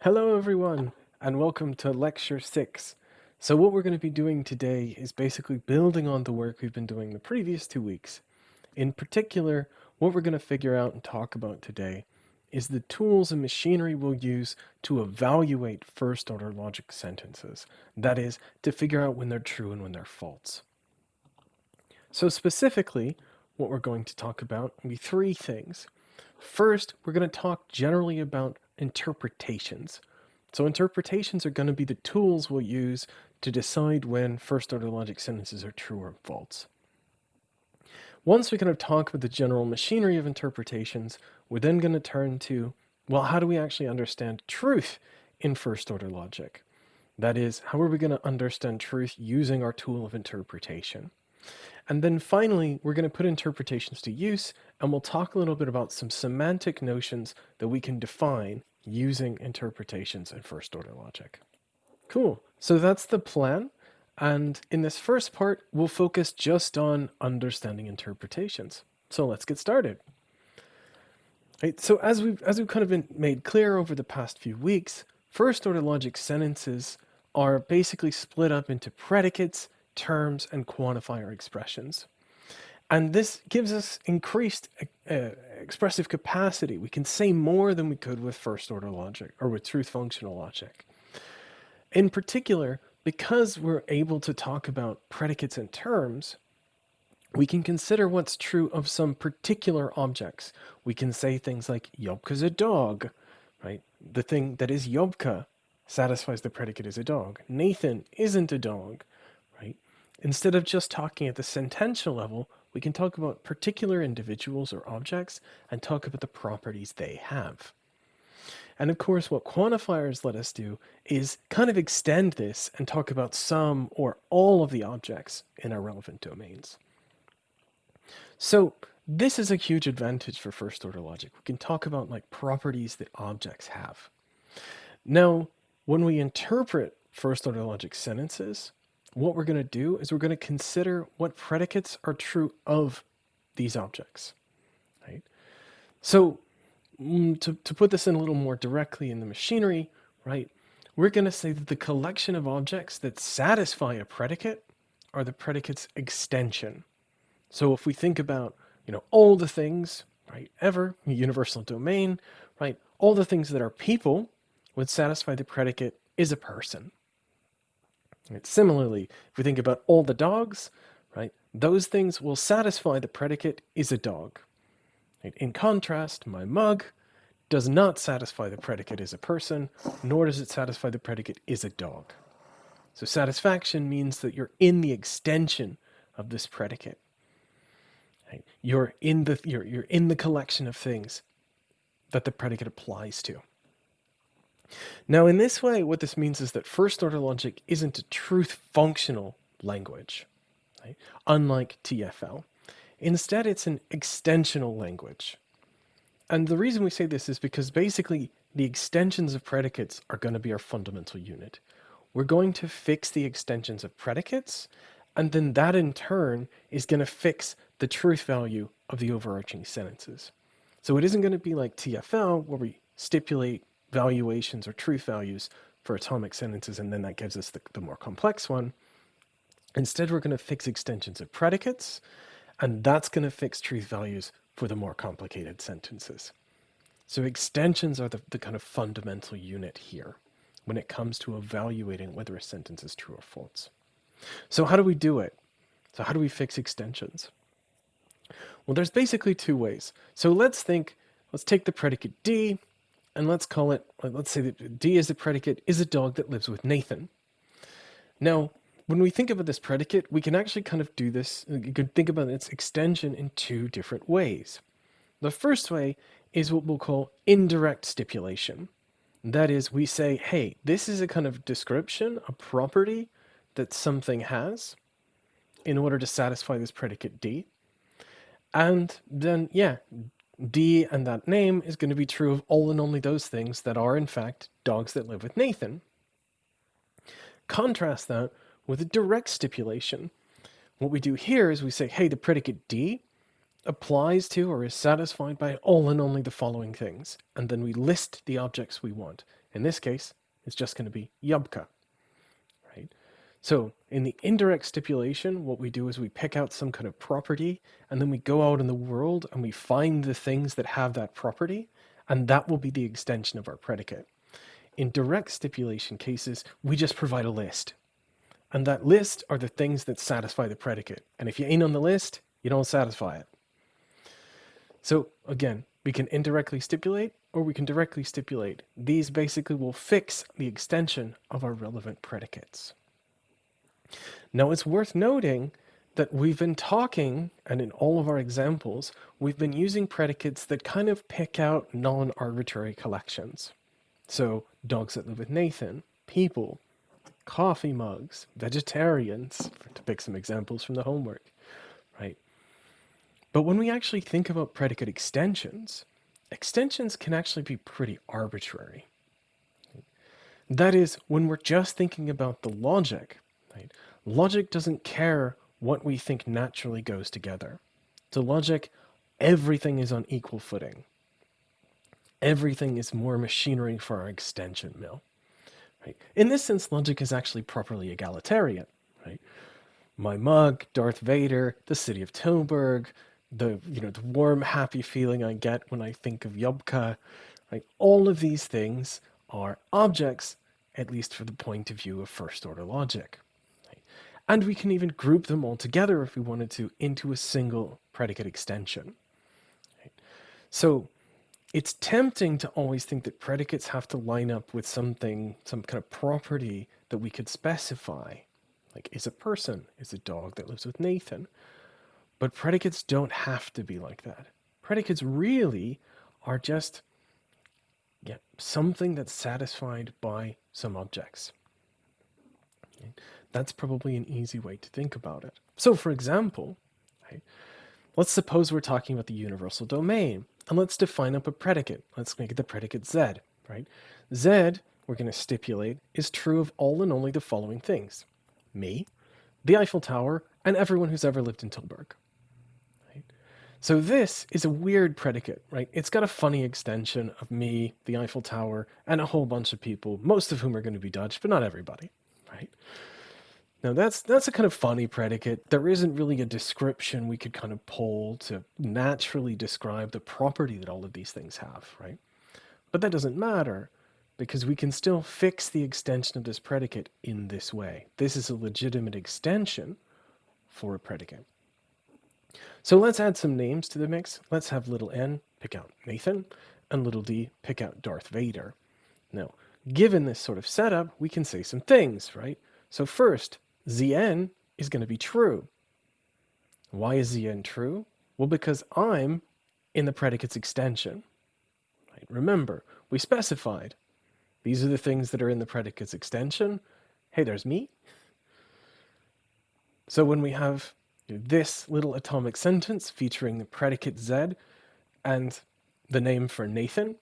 Hello, everyone, and welcome to Lecture 6. So, what we're going to be doing today is basically building on the work we've been doing the previous 2 weeks. In particular, what we're going to figure out and talk about today is the tools and machinery we'll use to evaluate first order logic sentences. That is, to figure out when they're true and when they're false. So, specifically, what we're going to talk about will be three things. First, we're going to talk generally about interpretations. So interpretations are going to be the tools we'll use to decide when first order logic sentences are true or false. Once we kind of talk about the general machinery of interpretations, we're then going to turn to, well, how do we actually understand truth in first order logic? That is, how are we going to understand truth using our tool of interpretation? And then finally, we're going to put interpretations to use, and we'll talk a little bit about some semantic notions that we can define using interpretations in first order logic. Cool. So that's the plan. And in this first part, we'll focus just on understanding interpretations. So let's get started. Right, so as we've kind of been made clear over the past few weeks, first order logic sentences are basically split up into predicates, terms, and quantifier expressions. And this gives us increased expressive capacity. We can say more than we could with first order logic or with truth functional logic. In particular, because we're able to talk about predicates and terms, we can consider what's true of some particular objects. We can say things like Yobka's a dog, right? The thing that is Yobka satisfies the predicate is a dog. Nathan isn't a dog, right? Instead of just talking at the sentential level, we can talk about particular individuals or objects and talk about the properties they have. And of course, what quantifiers let us do is kind of extend this and talk about some or all of the objects in our relevant domains. So this is a huge advantage for first order logic. We can talk about like properties that objects have. Now, when we interpret first order logic sentences, what we're going to do is we're going to consider what predicates are true of these objects, right? So to put this in a little more directly in the machinery, right, we're going to say that the collection of objects that satisfy a predicate are the predicate's extension. So if we think about, all the things, right, ever, universal domain, right, all the things that are people would satisfy the predicate is a person. Right? Similarly, if we think about all the dogs, right, those things will satisfy the predicate is a dog. Right? In contrast, my mug does not satisfy the predicate is a person, nor does it satisfy the predicate is a dog. So satisfaction means that you're in the extension of this predicate. Right? You're in the collection of things that the predicate applies to. Now, in this way, what this means is that first order logic isn't a truth functional language, right? Unlike TFL. Instead, it's an extensional language. And the reason we say this is because basically the extensions of predicates are going to be our fundamental unit. We're going to fix the extensions of predicates, and then that in turn is going to fix the truth value of the overarching sentences. So it isn't going to be like TFL where we stipulate valuations or truth values for atomic sentences, and then that gives us the more complex one. Instead, we're going to fix extensions of predicates, and that's going to fix truth values for the more complicated sentences. So extensions are the kind of fundamental unit here when it comes to evaluating whether a sentence is true or false. So how do we do it? So how do we fix extensions? Well, there's basically two ways. So let's take the predicate D, and let's say that D is the predicate is a dog that lives with Nathan. Now, when we think about this predicate, we can actually kind of do this, you could think about its extension in two different ways. The first way is what we'll call indirect stipulation. That is, we say, hey, this is a kind of description, a property that something has in order to satisfy this predicate D. And then, D and that name is going to be true of all and only those things that are, in fact, dogs that live with Nathan. Contrast that with a direct stipulation. What we do here is we say, hey, the predicate D applies to or is satisfied by all and only the following things. And then we list the objects we want. In this case, it's just going to be Yubka, right? So in the indirect stipulation, what we do is we pick out some kind of property, and then we go out in the world and we find the things that have that property, and that will be the extension of our predicate. In direct stipulation cases, we just provide a list. And that list are the things that satisfy the predicate. And if you ain't on the list, you don't satisfy it. So again, we can indirectly stipulate or we can directly stipulate. These basically will fix the extension of our relevant predicates. Now it's worth noting that we've been talking, and in all of our examples, we've been using predicates that kind of pick out non-arbitrary collections. So dogs that live with Nathan, people, coffee mugs, vegetarians, to pick some examples from the homework, right? But when we actually think about predicate extensions, extensions can actually be pretty arbitrary. That is, when we're just thinking about the logic, right? Logic doesn't care what we think naturally goes together. To logic, everything is on equal footing. Everything is more machinery for our extension mill. Right? In this sense, logic is actually properly egalitarian. Right? My mug, Darth Vader, the city of Tilburg, the warm, happy feeling I get when I think of Yubka, right? All of these things are objects, at least for the point of view of first-order logic. Right? And we can even group them all together if we wanted to into a single predicate extension. Right? So it's tempting to always think that predicates have to line up with something, some kind of property that we could specify. Like, is a person, is a dog that lives with Nathan. But predicates don't have to be like that. Predicates really are just something that's satisfied by some objects. Okay? That's probably an easy way to think about it. So for example, right, let's suppose we're talking about the universal domain, and let's define up a predicate. Let's make it the predicate Z, right? Z, we're going to stipulate, is true of all and only the following things. Me, the Eiffel Tower, and everyone who's ever lived in Tilburg. Right? So this is a weird predicate, right? It's got a funny extension of me, the Eiffel Tower, and a whole bunch of people, most of whom are going to be Dutch, but not everybody, right? Now that's a kind of funny predicate. There isn't really a description we could kind of pull to naturally describe the property that all of these things have, right? But that doesn't matter because we can still fix the extension of this predicate in this way. This is a legitimate extension for a predicate. So let's add some names to the mix. Let's have little n pick out Nathan and little d pick out Darth Vader. Now, given this sort of setup, we can say some things, right? So first, Zn is going to be true. Why is Zn true? Well, because I'm in the predicate's extension. Right? Remember, we specified these are the things that are in the predicate's extension. Hey, there's me. So when we have this little atomic sentence featuring the predicate Z and the name for Nathan,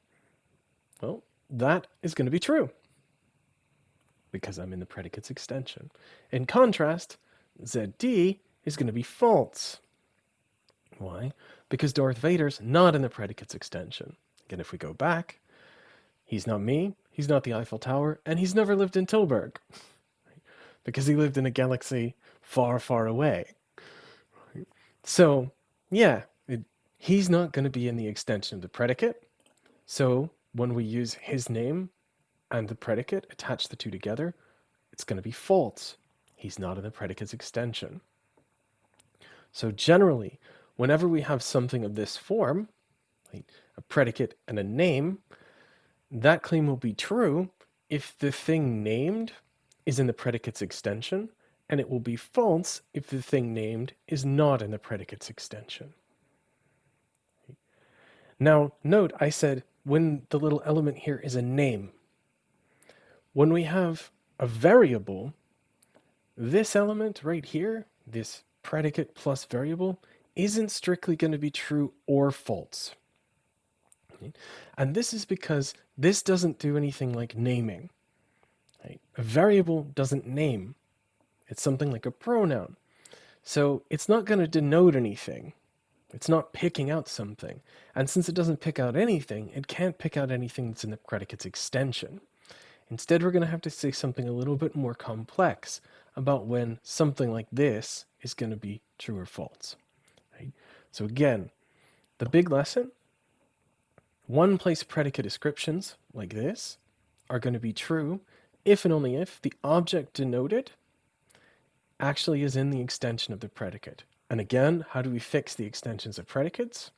well, that is going to be true because I'm in the predicate's extension. In contrast, ZD is going to be false. Why? Because Darth Vader's not in the predicate's extension. Again, if we go back, he's not me, he's not the Eiffel Tower, and he's never lived in Tilburg. Because he lived in a galaxy far, far away. So, yeah, he's not going to be in the extension of the predicate. So, when we use his name and the predicate, attach the two together, it's going to be false. He's not in the predicate's extension. So generally, whenever we have something of this form, like a predicate and a name, that claim will be true if the thing named is in the predicate's extension, and it will be false if the thing named is not in the predicate's extension. Now, note I said when the little element here is a name. When we have a variable, this element right here, this predicate plus variable, isn't strictly going to be true or false. Okay? And this is because this doesn't do anything like naming. Right? A variable doesn't name. It's something like a pronoun. So it's not going to denote anything. It's not picking out something. And since it doesn't pick out anything, it can't pick out anything that's in the predicate's extension. Instead, we're going to have to say something a little bit more complex about when something like this is going to be true or false. Right? So again, the big lesson, one place predicate descriptions like this are going to be true if and only if the object denoted actually is in the extension of the predicate. And again, how do we fix the extensions of predicates?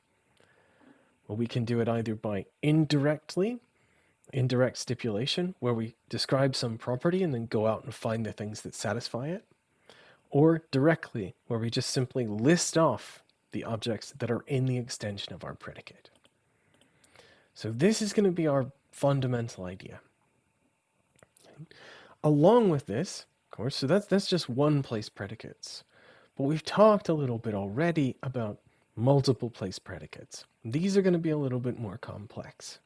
Well, we can do it either by indirect stipulation, where we describe some property and then go out and find the things that satisfy it, or directly, where we just simply list off the objects that are in the extension of our predicate. So this is going to be our fundamental idea. Along with this, of course, so that's just one place predicates. But we've talked a little bit already about multiple place predicates. These are going to be a little bit more complex.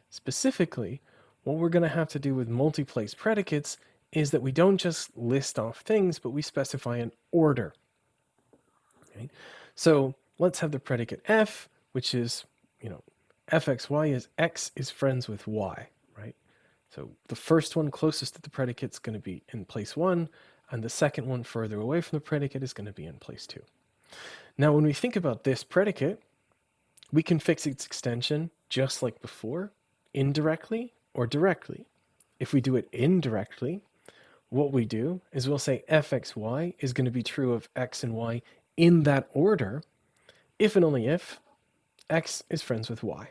Specifically, what we're going to have to do with multi-place predicates is that we don't just list off things, but we specify an order. Okay? So let's have the predicate f, which is, fxy is x is friends with y, right? So the first one closest to the predicate is going to be in place 1, and the second one further away from the predicate is going to be in place 2. Now, when we think about this predicate, we can fix its extension just like before, indirectly or directly. If we do it indirectly, what we do is we'll say fxy is going to be true of x and y in that order, if and only if x is friends with y.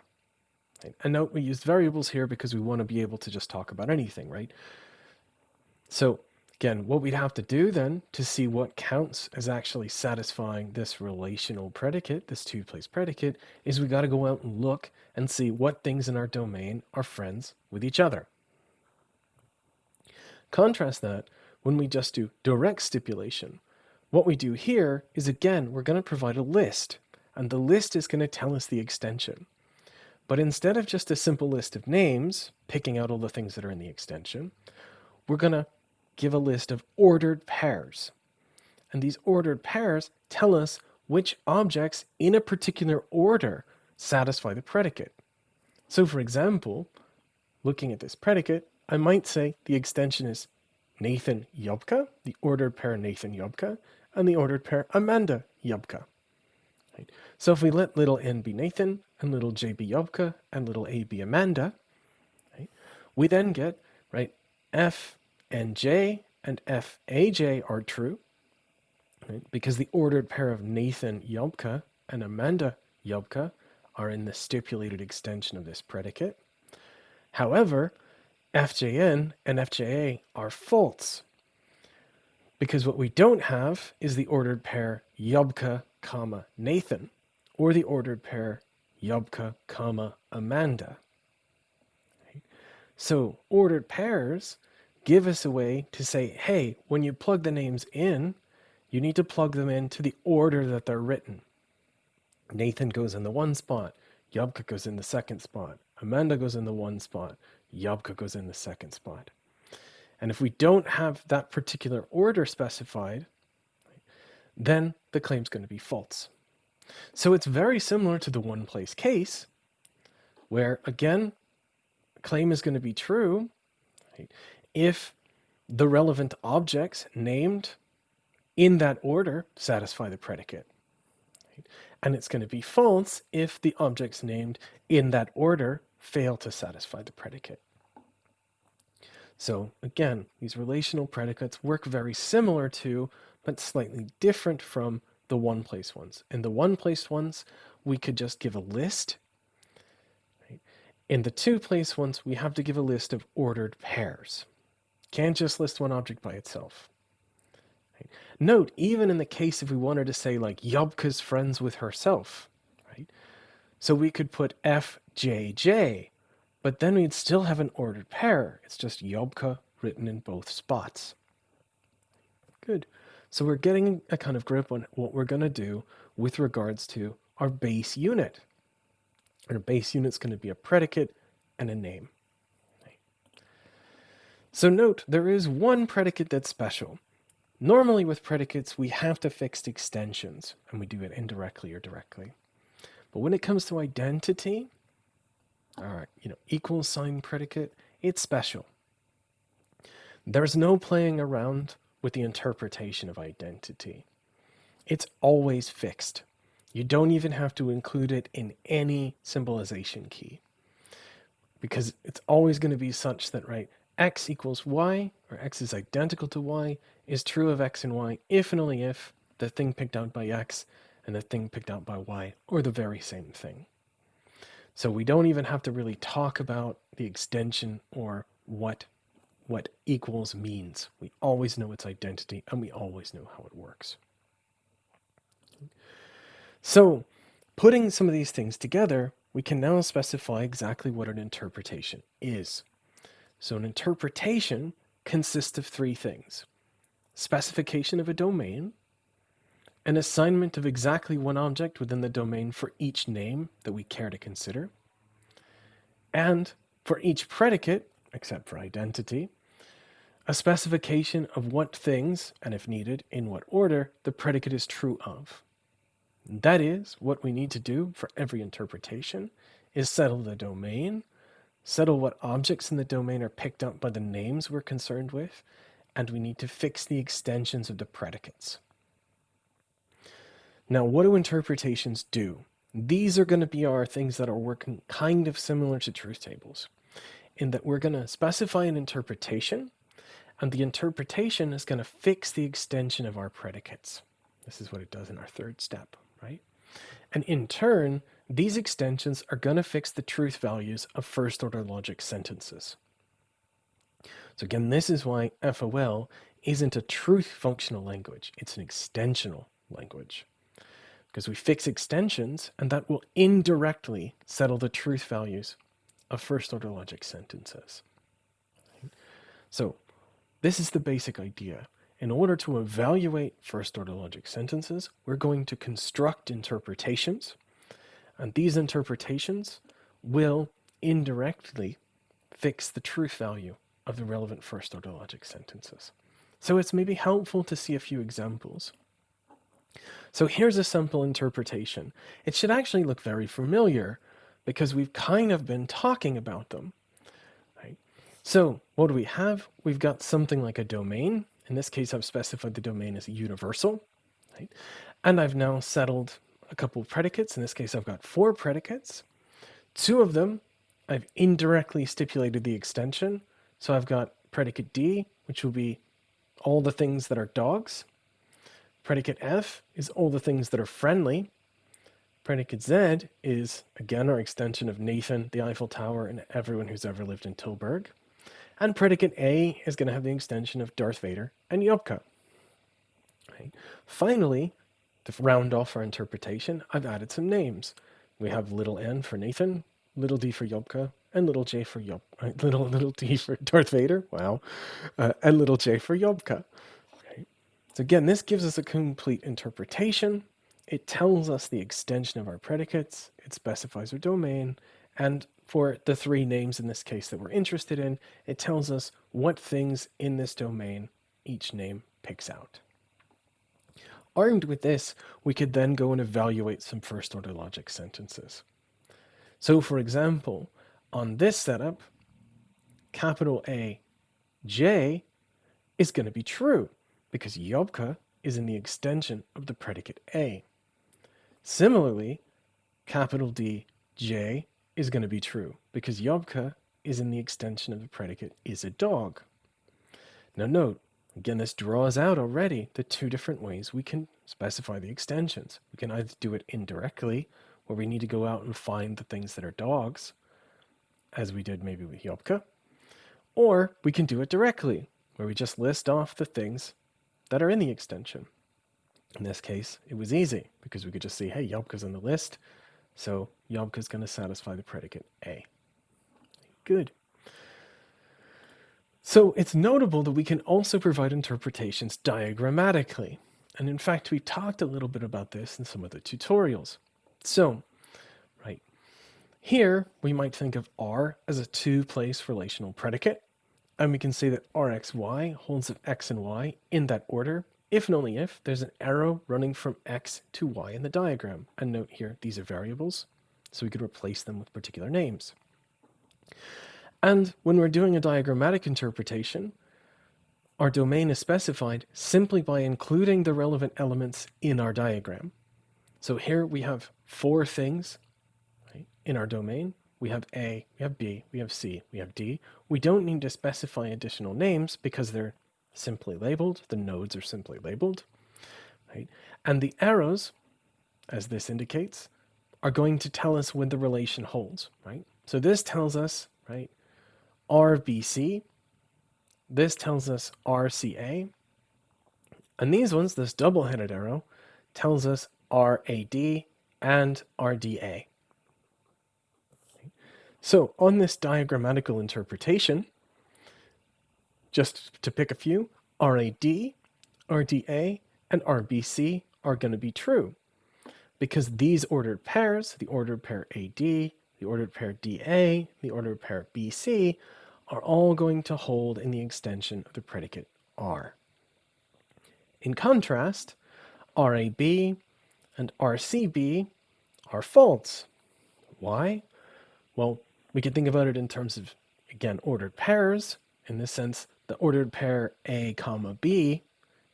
And note we used variables here because we want to be able to just talk about anything, right? So again, what we'd have to do then to see what counts as actually satisfying this relational predicate, this two-place predicate, is we got to go out and look and see what things in our domain are friends with each other. Contrast that when we just do direct stipulation. What we do here is, again, we're going to provide a list, and the list is going to tell us the extension. But instead of just a simple list of names, picking out all the things that are in the extension, we're going to give a list of ordered pairs. And these ordered pairs tell us which objects in a particular order satisfy the predicate. So for example, looking at this predicate, I might say the extension is Nathan Yobka, the ordered pair Nathan Yobka, and the ordered pair Amanda Yobka. Right? So if we let little n be Nathan, and little j be Yobka, and little a be Amanda, right, we then get, right, f and j and f aj are true, right, because the ordered pair of Nathan Yobka and Amanda Yobka are in the stipulated extension of this predicate. However, fjn and fja are false, because what we don't have is the ordered pair Yobka, Nathan, or the ordered pair Yobka, Amanda. Right? So ordered pairs give us a way to say, hey, when you plug the names in, you need to plug them into the order that they're written. Nathan goes in the one spot, Yobka goes in the second spot, Amanda goes in the one spot, Yobka goes in the second spot. And if we don't have that particular order specified, then the claim's going to be false. So it's very similar to the one-place case, where, again, claim is going to be true, right, if the relevant objects named in that order satisfy the predicate. Right? And it's going to be false if the objects named in that order fail to satisfy the predicate. So again, these relational predicates work very similar to, but slightly different from, the one-place ones. In the one-place ones, we could just give a list. Right? In the two-place ones, we have to give a list of ordered pairs. Can't just list one object by itself. Right? Note, even in the case if we wanted to say like Yobka's friends with herself, right? So we could put FJJ, but then we'd still have an ordered pair. It's just Yobka written in both spots. Good. So we're getting a kind of grip on what we're going to do with regards to our base unit. Our base unit's going to be a predicate and a name. So note, there is one predicate that's special. Normally with predicates, we have to fix extensions, and we do it indirectly or directly. But when it comes to identity, equal sign predicate, it's special. There's no playing around with the interpretation of identity. It's always fixed. You don't even have to include it in any symbolization key because it's always going to be such that, right, x equals y, or x is identical to y, is true of x and y if and only if the thing picked out by x and the thing picked out by y are the very same thing. So we don't even have to really talk about the extension or what equals means. We always know its identity and we always know how it works. So putting some of these things together, we can now specify exactly what an interpretation is. So an interpretation consists of three things: specification of a domain, an assignment of exactly one object within the domain for each name that we care to consider, and for each predicate, except for identity, a specification of what things, and if needed, in what order, the predicate is true of. That is, what we need to do for every interpretation is settle the domain, settle what objects in the domain are picked up by the names we're concerned with, and we need to fix the extensions of the predicates. Now, what do interpretations do? These are going to be our things that are working kind of similar to truth tables, in that we're going to specify an interpretation, and the interpretation is going to fix the extension of our predicates. This is what it does in our third step, right? And in turn, these extensions are going to fix the truth values of first-order logic sentences. So again, this is why FOL isn't a truth functional language. It's an extensional language, because we fix extensions, and that will indirectly settle the truth values of first-order logic sentences. So this is the basic idea. In order to evaluate first-order logic sentences, we're going to construct interpretations, and these interpretations will indirectly fix the truth value of the relevant first-order logic sentences. So it's maybe helpful to see a few examples. So here's a simple interpretation. It should actually look very familiar because we've kind of been talking about them. Right? So what do we have? We've got something like a domain. In this case, I've specified the domain as universal. Right? And I've now settled a couple of predicates. In this case, I've got 4 predicates. 2 of them, I've indirectly stipulated the extension. So I've got predicate D, which will be all the things that are dogs. Predicate F is all the things that are friendly. Predicate Z is, again, our extension of Nathan, the Eiffel Tower, and everyone who's ever lived in Tilburg. And predicate A is going to have the extension of Darth Vader and Yopka. Right? Finally, to round off our interpretation, I've added some names. We have little n for Nathan, little d for Yopka, and little j for little d for Darth Vader. Wow, and little j for Yopka. Okay. So again, this gives us a complete interpretation. It tells us the extension of our predicates. It specifies our domain, and for the 3 names in this case that we're interested in, it tells us what things in this domain each name picks out. Armed with this, we could then go and evaluate some first-order logic sentences. So for example, on this setup, capital A, J is going to be true because Yopka is in the extension of the predicate A. Similarly, capital D, J is going to be true because Yopka is in the extension of the predicate is a dog. Now note, again, this draws out already the 2 different ways we can specify the extensions. We can either do it indirectly, where we need to go out and find the things that are dogs, as we did maybe with Yopka, or we can do it directly, where we just list off the things that are in the extension. In this case, it was easy because we could just see, hey, Yopka's on the list, so Yopka's going to satisfy the predicate A. Good. So it's notable that we can also provide interpretations diagrammatically. And in fact, we talked a little bit about this in some of the tutorials. So, right, here we might think of R as a 2-place relational predicate. And we can say that Rxy holds of X and Y in that order, if and only if there's an arrow running from X to Y in the diagram. And note here, these are variables, so we could replace them with particular names. And when we're doing a diagrammatic interpretation, our domain is specified simply by including the relevant elements in our diagram. So here we have 4 things, right, in our domain. We have A, we have B, we have C, we have D. We don't need to specify additional names because they're simply labeled. The nodes are simply labeled, right? And the arrows, as this indicates, are going to tell us when the relation holds, right? So this tells us, right, RBC. This tells us RCA. And these ones, this double-headed arrow, tells us RAD and RDA. So on this diagrammatical interpretation, just to pick a few, RAD, RDA, and RBC are going to be true because these ordered pairs, the ordered pair AD, the ordered pair DA, the ordered pair BC, are all going to hold in the extension of the predicate R. In contrast, RAB and RCB are false. Why? Well, we can think about it in terms of, again, ordered pairs. In this sense, the ordered pair A comma B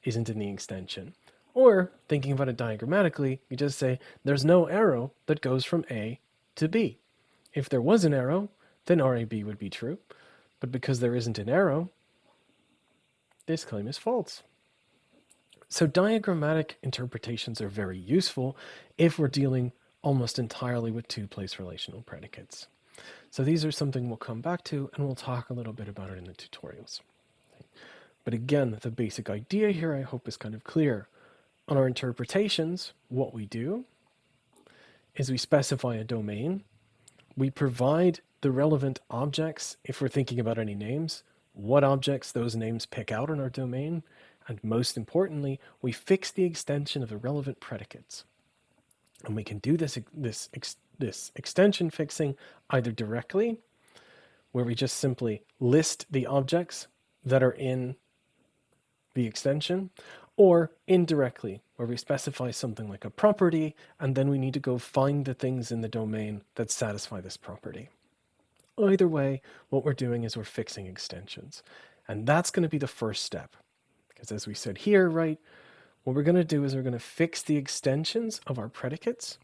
isn't in the extension. Or, thinking about it diagrammatically, you just say there's no arrow that goes from A to B. If there was an arrow, then RAB would be true. But because there isn't an arrow, this claim is false. So diagrammatic interpretations are very useful if we're dealing almost entirely with 2-place relational predicates. So these are something we'll come back to, and we'll talk a little bit about it in the tutorials. But again, the basic idea here I hope is kind of clear. On our interpretations, what we do is we specify a domain. We provide the relevant objects, if we're thinking about any names, what objects those names pick out in our domain, and most importantly, we fix the extension of the relevant predicates. And we can do this extension fixing either directly, where we just simply list the objects that are in the extension, or indirectly, where we specify something like a property, and then we need to go find the things in the domain that satisfy this property. Either way, what we're doing is we're fixing extensions. And that's going to be the first step. Because as we said here, right, what we're going to do is we're going to fix the extensions of our predicates,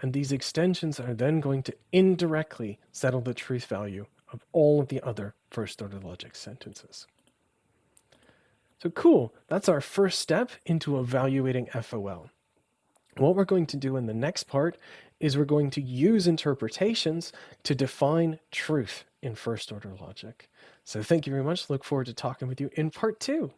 and these extensions are then going to indirectly settle the truth value of all of the other first-order logic sentences. So cool, that's our first step into evaluating FOL. What we're going to do in the next part is we're going to use interpretations to define truth in first-order logic. So thank you very much. Look forward to talking with you in part 2.